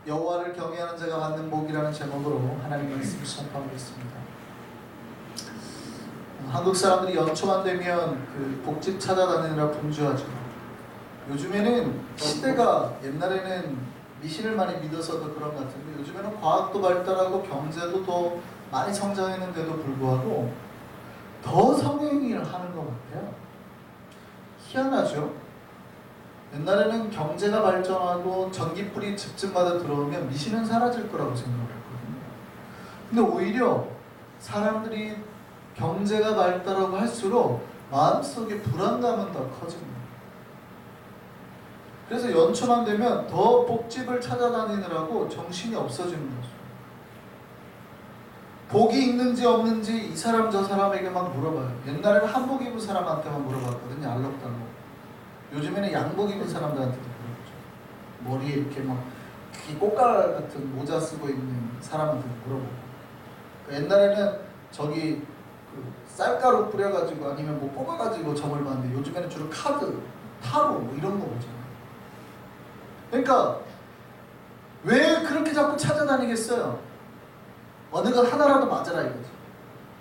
여호와를 경외하는 자가 받는 복이라는 제목으로 하나님 말씀을 선포하고 있습니다. 한국 사람들이 연초만 되면 그 복집 찾아다니느라 분주하죠. 요즘에는 시대가 옛날에는 미신을 많이 믿어서도 그런 것 같은데 요즘에는 과학도 발달하고 경제도 더 많이 성장했는데도 불구하고 더 성행위를 하는 것 같아요. 희한하죠? 옛날에는 경제가 발전하고 전기불이 집집마다 들어오면 미신은 사라질 거라고 생각을 했거든요. 근데 오히려 사람들이 경제가 발달하고 할수록 마음속에 불안감은 더 커집니다. 그래서 연초만 되면 더 복집을 찾아다니느라고 정신이 없어지는 거죠. 복이 있는지 없는지 이 사람 저 사람에게 막 물어봐요. 옛날에는 한복 입은 사람한테만 물어봤거든요. 알록달록. 요즘에는 양복 입은 사람들한테도 물어보죠. 머리에 이렇게 막 꽃갈 같은 모자 쓰고 있는 사람한테도 물어보고. 옛날에는 저기 그 쌀가루 뿌려가지고 아니면 뭐 뽑아가지고 점을 봤는데 요즘에는 주로 카드, 타로 뭐 이런 거 보잖아요. 그러니까 왜 그렇게 자꾸 찾아다니겠어요? 어느 것 하나라도 맞아라 이거지.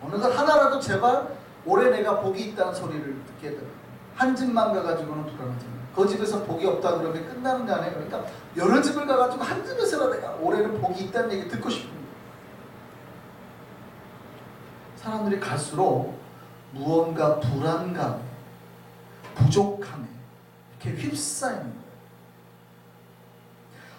어느 것 하나라도 제발 올해 내가 복이 있다는 소리를 듣게 되더라고요. 한 집만 가가지고는 불안하잖아요. 그 집에서 복이 없다 그러면 끝나는 게 아니에요. 그러니까 여러 집을 가가지고 한 집에서라도 내가 올해는 복이 있다는 얘기 듣고 싶습니다. 사람들이 갈수록 무언가 불안감, 부족함에 이렇게 휩싸이는 거예요.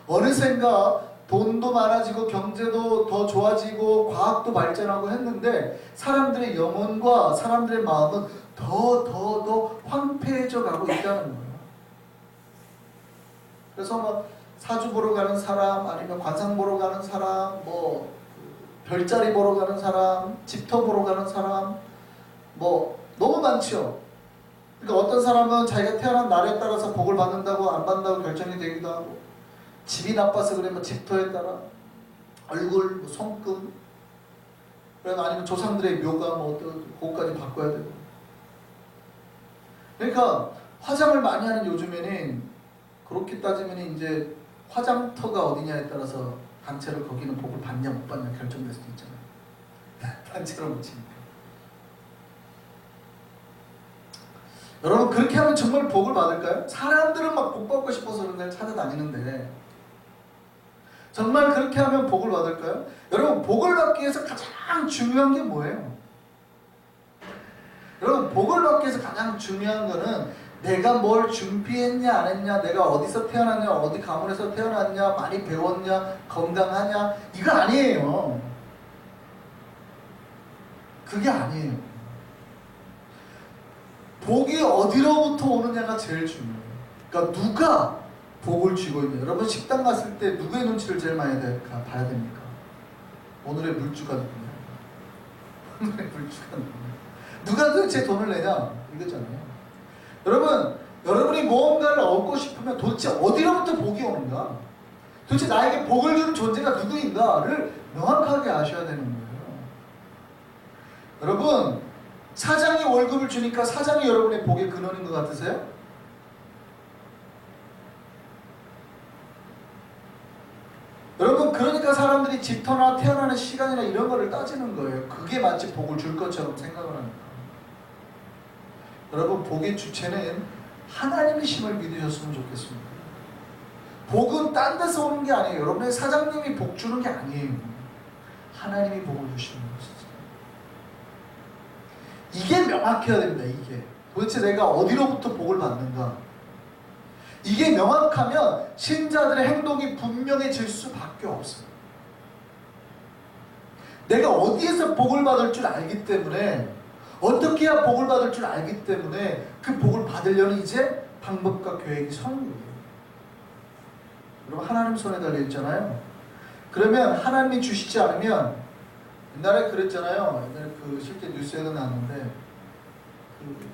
어느샌가 돈도 많아지고 경제도 더 좋아지고 과학도 발전하고 했는데 사람들의 영혼과 사람들의 마음은 더 황폐해져 가고 있다는 거예요. 그래서 뭐 사주 보러 가는 사람, 아니면 관상 보러 가는 사람, 뭐 별자리 보러 가는 사람, 집터 보러 가는 사람, 뭐 너무 많죠. 그러니까 어떤 사람은 자기가 태어난 날에 따라서 복을 받는다고 안 받는다고 결정이 되기도 하고, 집이 나빠서 그러면 집터에 따라 얼굴, 뭐 손금, 아니면 조상들의 묘가 뭐 그것까지 바꿔야 되고. 그러니까 화장을 많이 하는 요즘에는 그렇게 따지면 이제 화장터가 어디냐에 따라서 단체로 거기는 복을 받냐 못 받냐 결정될 수도 있잖아요. 단체로 못 치니까. 여러분 그렇게 하면 정말 복을 받을까요? 사람들은 막 복 받고 싶어서 그런 데 찾아다니는데 정말 그렇게 하면 복을 받을까요? 여러분 복을 받기 위해서 가장 중요한 게 뭐예요? 여러분 복을 받기 위해서 가장 중요한 거는 내가 뭘 준비했냐 안 했냐, 내가 어디서 태어났냐, 어디 가문에서 태어났냐, 많이 배웠냐, 건강하냐, 이거 아니에요. 그게 아니에요. 복이 어디로부터 오느냐가 제일 중요해요. 그러니까 누가 복을 쥐고 있냐. 여러분 식당 갔을 때 누구의 눈치를 제일 많이 봐야 됩니까? 오늘의 물주가 누구냐? 오늘의 물주가 누구냐? 누가 도대체 돈을 내냐? 이거잖아요. 여러분, 여러분이 무언가를 얻고 싶으면 도대체 어디로부터 복이 오는가? 도대체 나에게 복을 주는 존재가 누구인가를 명확하게 아셔야 되는 거예요. 여러분, 사장이 월급을 주니까 사장이 여러분의 복의 근원인 것 같으세요? 여러분, 그러니까 사람들이 집터나 태어나는 시간이나 이런 거를 따지는 거예요. 그게 마치 복을 줄 것처럼 생각을 하니까. 여러분 복의 주체는 하나님이심을 믿으셨으면 좋겠습니다. 복은 딴 데서 오는 게 아니에요. 여러분의 사장님이 복 주는 게 아니에요. 하나님이 복을 주시는 것이죠. 이게 명확해야 됩니다. 이게 도대체 내가 어디로부터 복을 받는가, 이게 명확하면 신자들의 행동이 분명해질 수밖에 없어요. 내가 어디에서 복을 받을 줄 알기 때문에, 어떻게 해야 복을 받을 줄 알기 때문에 그 복을 받으려는 이제 방법과 계획이 서는 거예요. 여러분 하나님 손에 달려있잖아요. 그러면 하나님이 주시지 않으면, 옛날에 그랬잖아요. 옛날에 그 실제 뉴스에도 나왔는데 그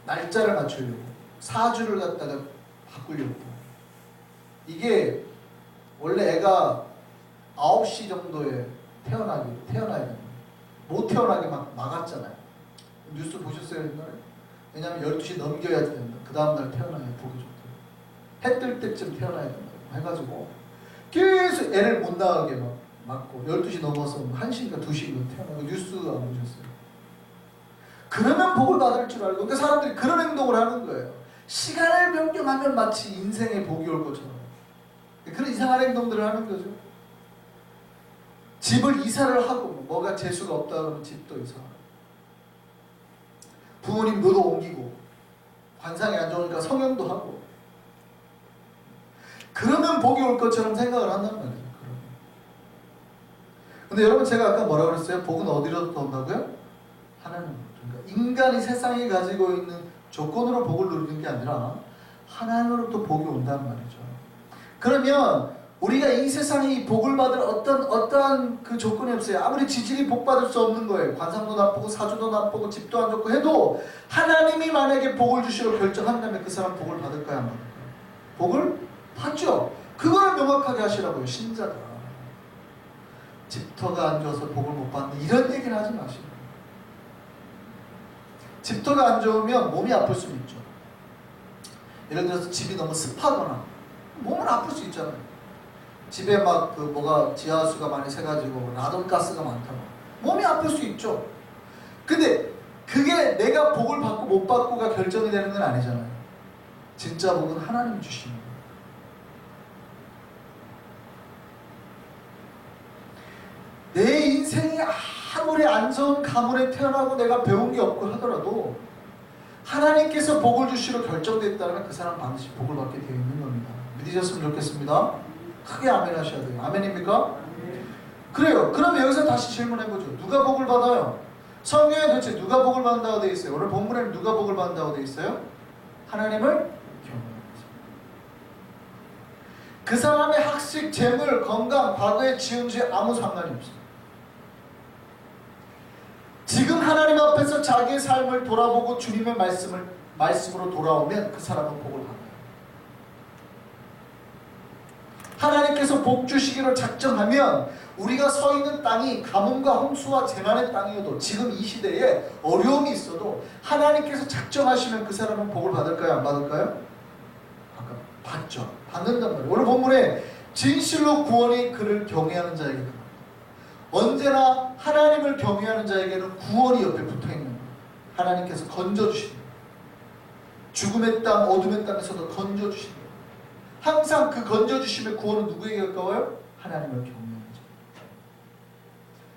날짜를 맞추려고 사주를 갖다가 바꾸려고, 이게 원래 애가 9시 정도에 태어나야 됩니다. 못 태어나게 막 막았잖아요. 뉴스 보셨어요 옛날에? 왜냐하면 12시 넘겨야 된다. 그 다음날 태어나야 복이 좋대요. 해 뜰 때쯤 태어나야 된다고 해가지고 계속 애를 못 나가게 막 맞고 12시 넘어서 1시인가 2시인가 태어나고 뉴스 안 보셨어요? 그러면 복을 받을 줄 알고 그러니까 사람들이 그런 행동을 하는 거예요. 시간을 변경하면 마치 인생에 복이 올 것처럼 그런 이상한 행동들을 하는 거죠. 집을 이사를 하고 뭐가 재수가 없다 그러면 집도 이사하고 부모님 묘도 옮기고 관상이 안 좋으니까 성형도 하고 그러면 복이 올 것처럼 생각을 한단 말이에요. 근데 여러분 제가 아까 뭐라고 그랬어요? 복은 어디로부터 온다고요? 하나님으로부터. 그러니까 인간이 세상에 가지고 있는 조건으로 복을 누리는 게 아니라 하나님으로부터 복이 온단 말이죠. 그러면 우리가 이 세상에 복을 받을 어떠한 그 조건이 없어요. 아무리 지질이 복 받을 수 없는 거예요. 관상도 나쁘고 사주도 나쁘고 집도 안 좋고 해도 하나님이 만약에 복을 주시러 결정한다면 그 사람 복을 받을까요? 안 받을까요? 복을 받죠. 그거를 명확하게 하시라고요. 신자가. 집터가 안 좋아서 복을 못 받는 이런 얘기는 하지 마시고. 집터가 안 좋으면 몸이 아플 수는 있죠. 예를 들어서 집이 너무 습하거나 몸은 아플 수 있잖아요. 집에 막 그 뭐가 지하수가 많이 새가지고 라돈가스가 많다고 몸이 아플 수 있죠. 근데 그게 내가 복을 받고 못 받고가 결정이 되는 건 아니잖아요. 진짜 복은 하나님 주시는 거예요. 내 인생이 아무리 안 좋은 가문에 태어나고 내가 배운 게 없고 하더라도 하나님께서 복을 주시러 결정됐다면 그 사람 반드시 복을 받게 되어 있는 겁니다. 믿으셨으면 좋겠습니다. 크게 아멘 하셔야 돼요. 아멘입니까? 그래요. 그럼 여기서 다시 질문해보죠. 누가 복을 받아요? 성경에 도대체 누가 복을 받는다고 되어 있어요? 오늘 본문에는 누가 복을 받는다고 되어 있어요? 하나님을 경외하면서. 그 사람의 학식, 재물, 건강, 과거에 지은 죄 아무 상관이 없어요. 지금 하나님 앞에서 자기의 삶을 돌아보고 주님의 말씀으로 돌아오면 그 사람은 복을 받아요. 하나님께서 복 주시기로 작정하면 우리가 서 있는 땅이 가뭄과 홍수와 재난의 땅이어도 지금 이 시대에 어려움이 있어도 하나님께서 작정하시면 그 사람은 복을 받을까요? 안 받을까요? 받죠. 받는단 말이에요. 오늘 본문에 진실로 구원이 그를 경외하는 자에게 언제나 하나님을 경외하는 자에게는 구원이 옆에 붙어있는 거예요. 하나님께서 건져주시는 거예요. 죽음의 땅, 어둠의 땅에서도 건져주시는 거예요. 항상 그 건져주심의 구원은 누구에게 가까워요? 하나님을 경외하는 자.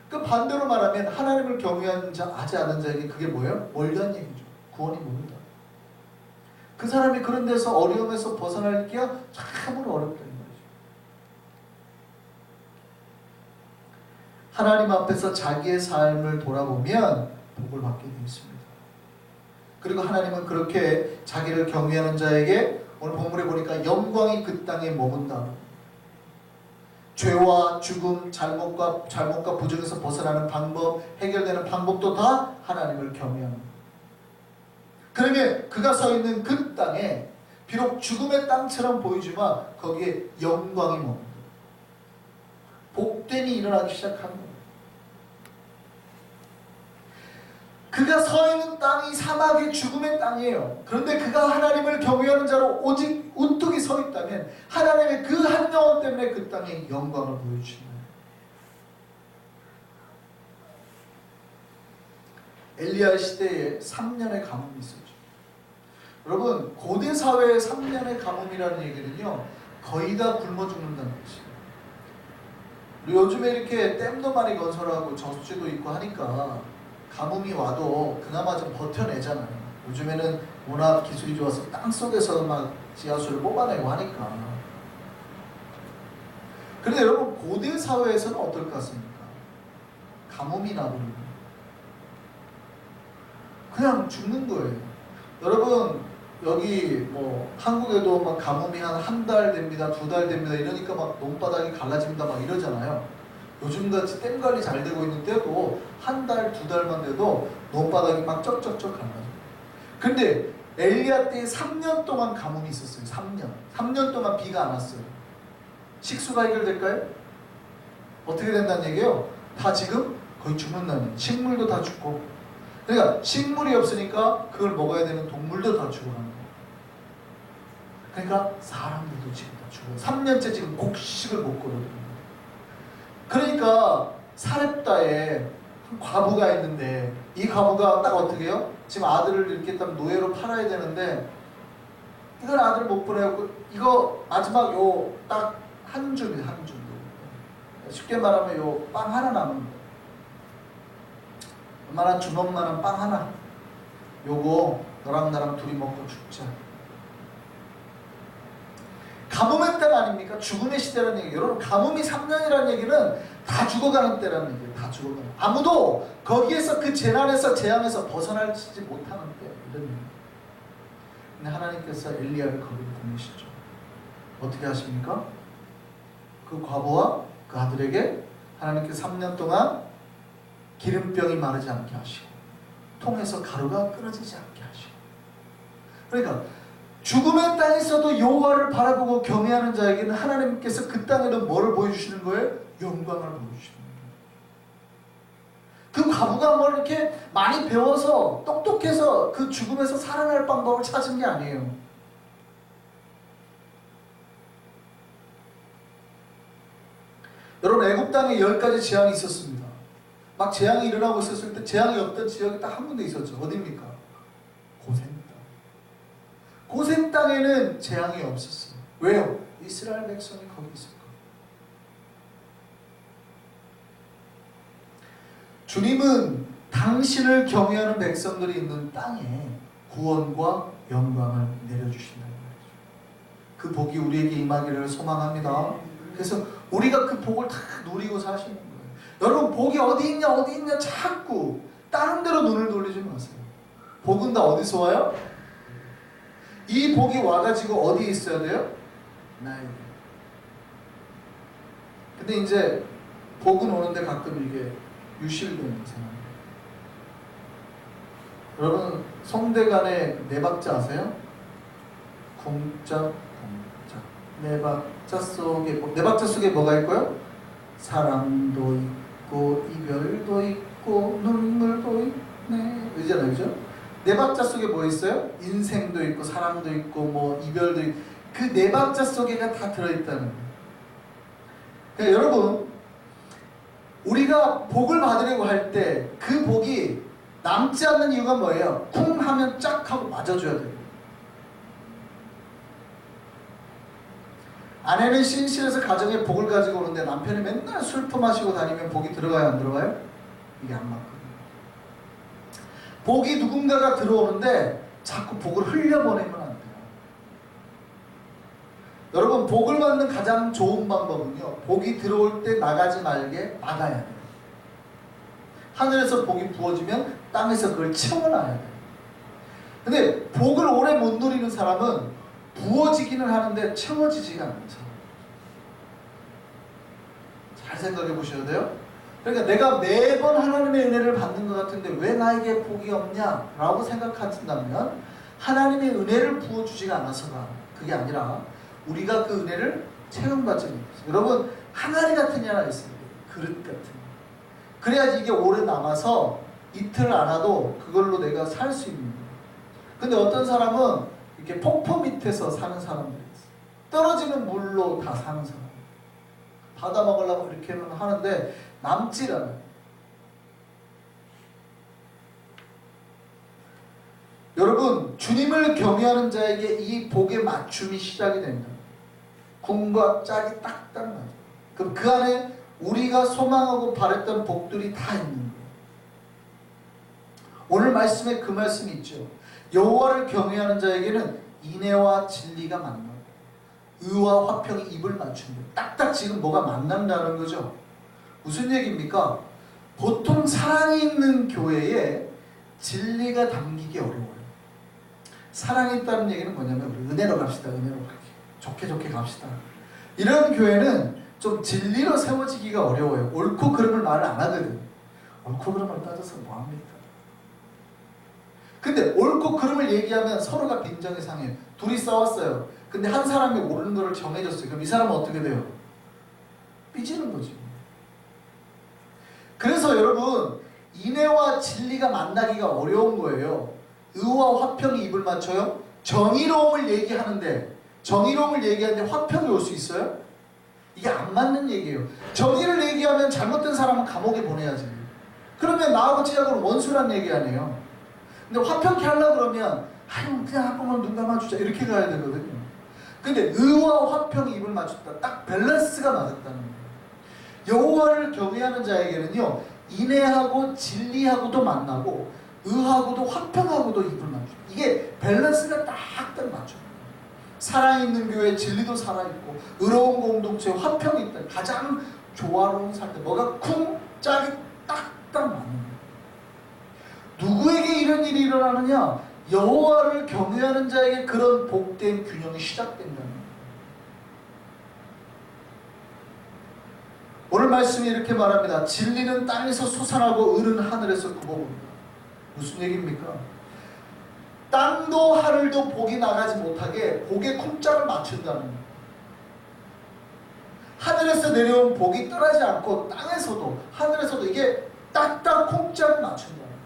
그 반대로 말하면 하나님을 경외하는 자, 하지 않은 자에게 그게 뭐예요? 멀다는 얘기죠. 구원이 모른다. 그 사람이 그런 데서 어려움에서 벗어나기가 참으로 어렵다. 하나님 앞에서 자기의 삶을 돌아보면 복을 받게 되어 있습니다. 그리고 하나님은 그렇게 자기를 경외하는 자에게 오늘 본문에 보니까 영광이 그 땅에 머문다. 죄와 죽음, 잘못과 부정에서 벗어나는 방법, 해결되는 방법도 다 하나님을 경외하는 거예요. 그러면 그가 서 있는 그 땅에 비록 죽음의 땅처럼 보이지만 거기에 영광이 머문다. 복됨이 일어나기 시작하는 거예요. 그가 서 있는 땅이 사막의 죽음의 땅이에요. 그런데 그가 하나님을 경외하는 자로 오직 우뚝이 서 있다면 하나님의 그 한 영혼 때문에 그 땅에 영광을 보여주시는 거예요. 엘리야 시대에 3년의 가뭄이 있었죠. 여러분 고대 사회의 3년의 가뭄이라는 얘기는요 거의 다 굶어 죽는다는 것이에요. 요즘에 이렇게 댐도 많이 건설하고 저수지도 있고 하니까 가뭄이 와도 그나마 좀 버텨내잖아요. 요즘에는 워낙 기술이 좋아서 땅속에서 막 지하수를 뽑아내고 하니까. 그런데 여러분 고대 사회에서는 어떨 것 같습니까? 가뭄이 나버리고 그냥 죽는 거예요. 여러분 여기 뭐 한국에도 막 가뭄이 한 달 됩니다, 2달 됩니다 이러니까 막 논바닥이 갈라집니다 막 이러잖아요. 요즘같이 댐 관리 잘 되고 있는 때도 한 달, 2달만 돼도 논바닥이 막 쩍쩍쩍 갈라져요. 근데 엘리야 때 3년 동안 가뭄이 있었어요. 3년 동안 비가 안 왔어요. 식수가 해결될까요? 어떻게 된다는 얘기예요? 다 지금 거의 죽는다는, 식물도 다 죽고. 그러니까 식물이 없으니까 그걸 먹어야 되는 동물도 다 죽어가는 거예요. 그러니까 사람들도 지금 다 죽어요. 3년째 지금 곡식을 못 거두거든요. 그러니까 사렙다에 한 과부가 있는데 이 과부가 딱 어떻게 해요? 지금 아들을 이렇게 딱 노예로 팔아야 되는데 이건 아들 못 보내고 이거 마지막 요 딱 한 줌이 한 줌. 쉽게 말하면 요 빵 하나 남은 거예요. 얼마나 주먹만한 빵 하나. 요거 너랑 나랑 둘이 먹고 죽자. 가뭄의 때가 아닙니까? 죽음의 시대라는 얘기예요. 여러분 가뭄이 3년이라는 얘기는 다 죽어가는 때라는 얘기예요. 다 죽어가는. 아무도 거기에서 그 재난에서 재앙에서 벗어나지 못하는 때 이런 얘기예요. 근데 하나님께서 엘리야를 거기로 보내시죠. 어떻게 하십니까? 그 과부와 그 아들에게 하나님께서 3년 동안 기름병이 마르지 않게 하시고 통에서 가루가 끊어지지 않게 하시고 그러니까 죽음의 땅에서도 여호와를 바라보고 경외하는 자에게는 하나님께서 그 땅에도 뭐를 보여주시는 거예요? 영광을 보여주시는 거예요. 그 과부가 뭘 이렇게 많이 배워서 똑똑해서 그 죽음에서 살아날 방법을 찾은 게 아니에요. 여러분 애굽 땅에 10가지 재앙이 있었습니다. 막 재앙이 일어나고 있었을 때 재앙이 없던 지역이 딱 한 군데 있었죠. 어디입니까? 고센 땅. 고센 땅에는 재앙이 없었어요. 왜요? 이스라엘 백성이 거기 있었거든요. 주님은 당신을 경외하는 백성들이 있는 땅에 구원과 영광을 내려주신다는 말이죠. 그 복이 우리에게 임하기를 소망합니다. 그래서 우리가 그 복을 다 누리고 사시는 거예요. 여러분 복이 어디 있냐 자꾸 다른 데로 눈을 돌리지 마세요. 복은 다 어디서 와요? 이 복이 와가지고 어디에 있어야 돼요? 나에게. 근데 이제 복은 오는데 가끔 이게 유실되는 사람. 여러분 성대간의 네 박자 아세요? 궁짝 네 박자 속에 뭐가 있고요? 사랑도 있고 이별도 있고 눈물도 있네 이잖아요, 그죠? 네 박자 속에 뭐 있어요? 인생도 있고 사랑도 있고 뭐 이별도 있고 그 네 박자 속에가 다 들어있다는 거예요. 그러니까 여러분 우리가 복을 받으려고 할 때 그 복이 남지 않는 이유가 뭐예요? 쿵 하면 짝 하고 맞아줘야 돼요. 아내는 신실해서 가정에 복을 가지고 오는데 남편이 맨날 술 퍼마시고 다니면 복이 들어가요 안 들어가요? 이게 안 맞거든요. 복이 누군가가 들어오는데 자꾸 복을 흘려보내면 안 돼요. 여러분 복을 받는 가장 좋은 방법은요, 복이 들어올 때 나가지 말게 막아야 돼요. 하늘에서 복이 부어지면 땅에서 그걸 채워놔야 돼요. 근데 복을 오래 못 누리는 사람은 부어지기는 하는데 채워지지가 않죠. 잘 생각해 보셔야 돼요. 그러니까 내가 매번 하나님의 은혜를 받는 것 같은데 왜 나에게 복이 없냐 라고 생각하신다면 하나님의 은혜를 부어주지가 않아서가 그게 아니라 우리가 그 은혜를 체험받지 못해요. 여러분 항아리 같은 게 하나 있습니다. 그릇 같은 거. 그래야지 이게 오래 남아서 이틀 안 와도 그걸로 내가 살 수 있는 거예요. 근데 어떤 사람은 이렇게 폭포 밑에서 사는 사람들이 있어요. 떨어지는 물로 다 사는 사람. 받아 먹으려고 이렇게는 하는데 남질 않아요. 여러분 주님을 경외하는 자에게 이 복의 맞춤이 시작이 된다. 궁과 짝이 딱딱 맞아요. 그럼 그 안에 우리가 소망하고 바랬던 복들이 다 있는 거예요. 오늘 말씀에 그 말씀이 있죠. 여호와를 경외하는 자에게는 인애와 진리가 만나고 의와 화평이 입을 맞춘다. 딱딱 지금 뭐가 만난다는 거죠. 무슨 얘기입니까? 보통 사랑이 있는 교회에 진리가 담기기 어려워요. 사랑이 있다는 얘기는 뭐냐면 우리 은혜로 갑시다. 은혜로 좋게 갑시다. 이런 교회는 좀 진리로 세워지기가 어려워요. 옳고 그름을 말을 안 하거든. 옳고 그름을 따져서 뭐합니까? 근데 옳고 그름을 얘기하면 서로가 빈정이 상해요. 둘이 싸웠어요. 근데 한 사람이 옳은 거를 정해줬어요. 그럼 이 사람은 어떻게 돼요? 삐지는 거지. 그래서 여러분 인애와 진리가 만나기가 어려운 거예요. 의와 화평이 입을 맞춰요. 정의로움을 얘기하는데 정의로움을 얘기하는데 화평이 올 수 있어요? 이게 안 맞는 얘기예요. 정의를 얘기하면 잘못된 사람은 감옥에 보내야지. 그러면 나하고 제하고는 원수란 얘기 아니에요. 근데 화평케 하려고 그러면 아유 그냥 한 번만 눈 감아주자 이렇게 가야 되거든요. 근데 의와 화평이 입을 맞췄다. 딱 밸런스가 맞았다는 거예요. 여호와를 경외하는 자에게는요, 인애하고 진리하고도 만나고 의하고도 화평하고도 입을 맞춰요. 이게 밸런스가 딱딱 맞춰요. 살아있는 교회 진리도 살아있고 의로운 공동체 화평이 있다. 가장 조화로운 상태. 뭐가 쿵 짝이 딱딱 맞는 거예요. 누구에게 이런 일이 일어나느냐? 여호와를 경외하는 자에게 그런 복된 균형이 시작된다는 거예요. 오늘 말씀이 이렇게 말합니다. 진리는 땅에서 솟아나고 의는 하늘에서 굽어옵니다. 무슨 얘기입니까? 땅도 하늘도 복이 나가지 못하게 복의 쿵짝을 맞춘다는 거예요. 하늘에서 내려온 복이 떠나지 않고 땅에서도 하늘에서도 이게 딱딱 쿵짝을 맞춘다는 거예요.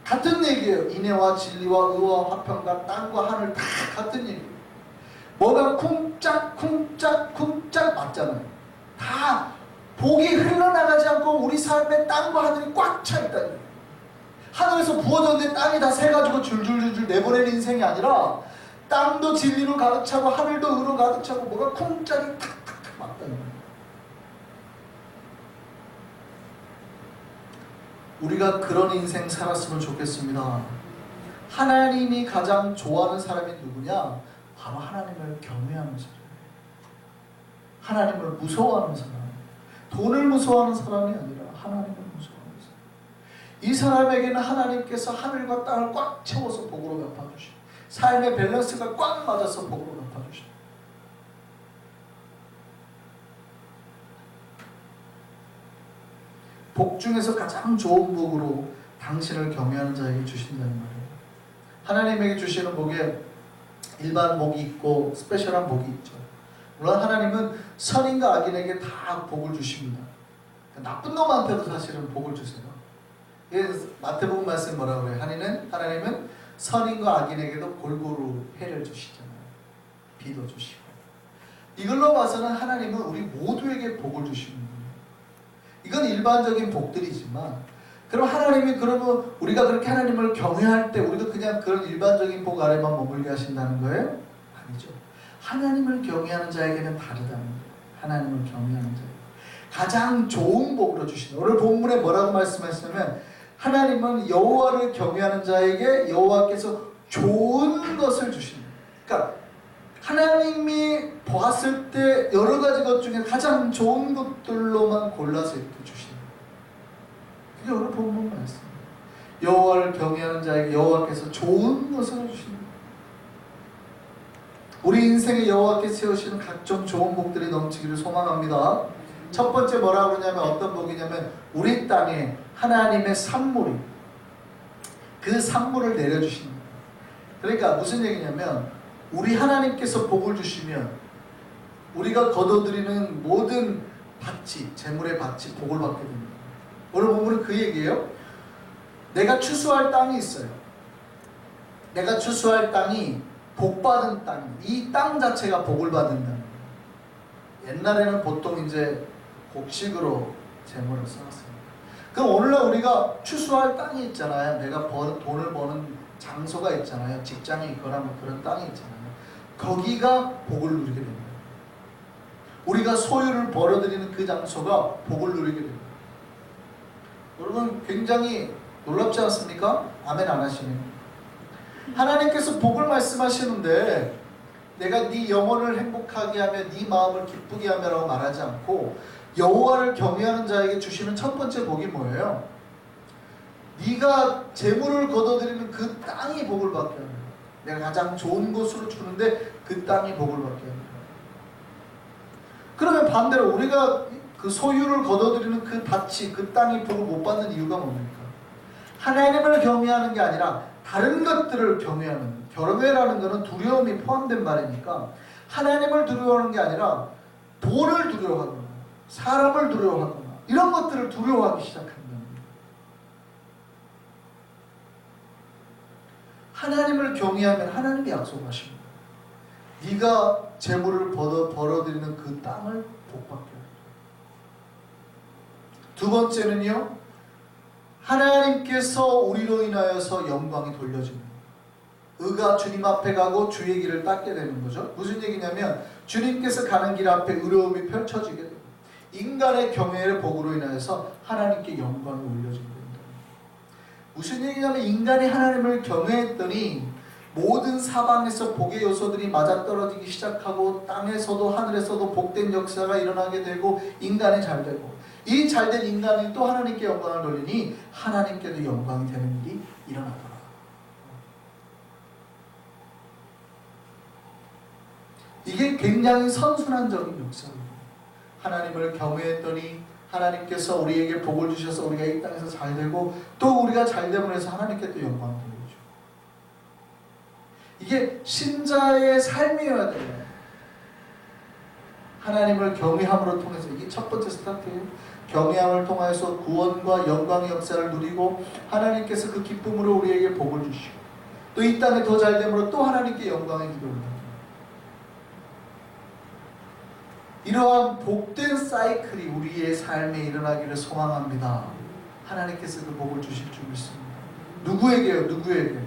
같은 얘기예요. 인애와 진리와 의와 화평과 땅과 하늘 다 같은 얘기예요. 뭐가 쿵짝 쿵짝 쿵짝 맞잖아요. 다 복이 흘러나가지 않고 우리 삶에 땅과 하늘이 꽉 차 있다는 거예요. 하늘에서 부어졌는데 땅이 다 새가지고 줄줄줄줄 내보내는 인생이 아니라 땅도 진리로 가득 차고 하늘도 의로 가득 차고 뭐가 쿵짝이 탁탁탁 맞다는 거예요. 우리가 그런 인생 살았으면 좋겠습니다. 하나님이 가장 좋아하는 사람이 누구냐? 바로 하나님을 경외하는 사람, 하나님을 무서워하는 사람, 돈을 무서워하는 사람이 아니라 하나님을 무서워하는 사람. 이 사람에게는 하나님께서 하늘과 땅을 꽉 채워서 복으로 갚아주시고 삶의 밸런스가 꽉 맞아서 복으로 갚아주시고 복 중에서 가장 좋은 복으로 당신을 경외하는 자에게 주신다는 말이에요. 하나님에게 주시는 복에 일반 복이 있고 스페셜한 복이 있죠. 물론 하나님은 선인과 악인에게 다 복을 주십니다. 나쁜 놈한테도 사실은 복을 주세요. 그래서 마태복음 말씀 뭐라고 그래요? 하나님은 선인과 악인에게도 골고루 해를 주시잖아요. 비도 주시고. 이걸로 봐서는 하나님은 우리 모두에게 복을 주시는 거예요. 이건 일반적인 복들이지만 그럼 하나님이 그러면 우리가 그렇게 하나님을 경외할 때 우리도 그냥 그런 일반적인 복 아래만 머물게 하신다는 거예요? 아니죠. 하나님을 경외하는 자에게는 다르다는 거예요. 하나님을 경외하는 자에게 가장 좋은 복으로 주시는. 오늘 본문에 뭐라고 말씀하시냐면 하나님은 여호와를 경외하는 자에게 여호와께서 좋은 것을 주시는 거예요. 그러니까 하나님이 보았을 때 여러 가지 것 중에 가장 좋은 것들로만 골라서 이렇게 주시는 거예요. 그게 오늘 본문 말씀입니다. 여호와를 경외하는 자에게 여호와께서 좋은 것을 주시는 거예요. 우리 인생에 여호와께서 세우시는 각종 좋은 복들이 넘치기를 소망합니다. 첫 번째 뭐라고 그러냐면 어떤 복이냐면 우리 땅에 하나님의 산물이 그 산물을 내려주시는 거예요. 그러니까 무슨 얘기냐면 우리 하나님께서 복을 주시면 우리가 거둬들이는 모든 밭이 재물의 밭이 복을 받게 됩니다. 오늘 본문은 그 얘기예요. 내가 추수할 땅이 있어요. 내가 추수할 땅이 복받은 땅, 이 땅 자체가 복을 받는다는 거예요. 옛날에는 보통 이제 곡식으로 재물을 쌓았습니다. 그럼 오늘날 우리가 추수할 땅이 있잖아요. 내가 돈을 버는 장소가 있잖아요. 직장이 있거나 뭐 그런 땅이 있잖아요. 거기가 복을 누리게 됩니다. 우리가 소유를 벌어들이는 그 장소가 복을 누리게 됩니다. 여러분 굉장히 놀랍지 않습니까? 아멘 안 하시네요. 하나님께서 복을 말씀하시는데 내가 네 영혼을 행복하게 하며 네 마음을 기쁘게 하며 라고 말하지 않고 여호와를 경외하는 자에게 주시는 첫 번째 복이 뭐예요? 네가 재물을 거둬들이는 그 땅이 복을 받게 합니다. 내가 가장 좋은 곳으로 주는데 그 땅이 복을 받게 합니다. 그러면 반대로 우리가 그 소유를 거둬들이는 그 밭이 그 땅이 복을 못 받는 이유가 뭡니까? 하나님을 경외하는 게 아니라 다른 것들을 경외하는, 경외라는 것은 두려움이 포함된 말이니까 하나님을 두려워하는 게 아니라 돈을 두려워하거나 사람을 두려워하거나 이런 것들을 두려워하기 시작합니다. 하나님을 경외하면 하나님이 약속하십니다. 네가 재물을 벌어들이는 그 땅을 복받게 합니다. 두 번째는요, 하나님께서 우리로 인하여서 영광이 돌려집니다. 의가 주님 앞에 가고 주의 길을 닦게 되는 거죠. 무슨 얘기냐면 주님께서 가는 길 앞에 의로움이 펼쳐지게 됩니다. 인간의 경외의 복으로 인하여서 하나님께 영광이 올려지게 됩니다. 무슨 얘기냐면 인간이 하나님을 경외했더니 모든 사방에서 복의 요소들이 맞아떨어지기 시작하고 땅에서도 하늘에서도 복된 역사가 일어나게 되고 인간이 잘되고, 이 잘된 인간이 또 하나님께 영광을 돌리니 하나님께도 영광이 되는 일이 일어나더라. 이게 굉장히 선순환적인 역사입니다. 하나님을 경외했더니 하나님께서 우리에게 복을 주셔서 우리가 이 땅에서 잘되고, 또 우리가 잘됨으로 해서 하나님께 또 영광을 돌리죠. 이게 신자의 삶이어야 돼요. 하나님을 경외함으로 통해서, 이게 첫 번째 스타트예요. 경외함을 통해서 구원과 영광의 역사를 누리고 하나님께서 그 기쁨으로 우리에게 복을 주시고, 또 이 땅에 더 잘됨으로 또 하나님께 영광의 기도를 합니다. 이러한 복된 사이클이 우리의 삶에 일어나기를 소망합니다. 하나님께서 그 복을 주실 줄 믿습니다. 누구에게요? 누구에게?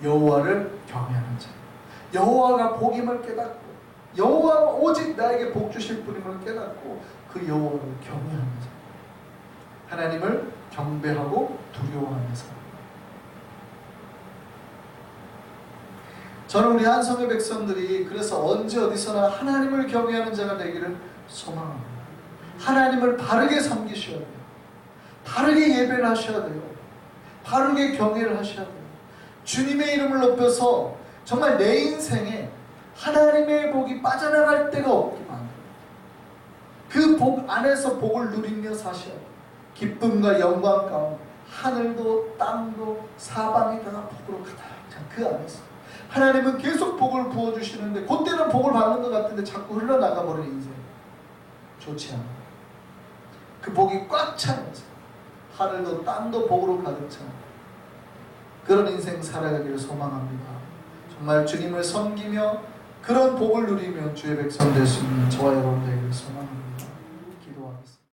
여호와를 경외하는 자. 여호와가 복임을 깨닫고, 여호와가 오직 나에게 복 주실 분임을 깨닫고 그 여호와를 경외하는 자. 하나님을 경배하고 두려워하는 사람. 저는 우리 한성의 백성들이 그래서 언제 어디서나 하나님을 경외하는 자가 되기를 소망합니다. 하나님을 바르게 섬기셔야 돼요. 바르게 예배를 하셔야 돼요. 바르게 경외를 하셔야 돼요. 주님의 이름을 높여서 정말 내 인생에 하나님의 복이 빠져나갈 데가 없게 만들어요. 그 복 안에서 복을 누리며 사셔야 돼요. 기쁨과 영광 가운데 하늘도 땅도 사방이 다 복으로 가득한 그 안에서 하나님은 계속 복을 부어주시는데, 그때는 복을 받는 것 같은데 자꾸 흘러나가 버리는 인생 좋지 않아요. 그 복이 꽉 차면서 하늘도 땅도 복으로 가득 찬 그런 인생 살아가기를 소망합니다. 정말 주님을 섬기며 그런 복을 누리며 주의 백성 될 수 있는 저와 여러분 되기를 소망합니다.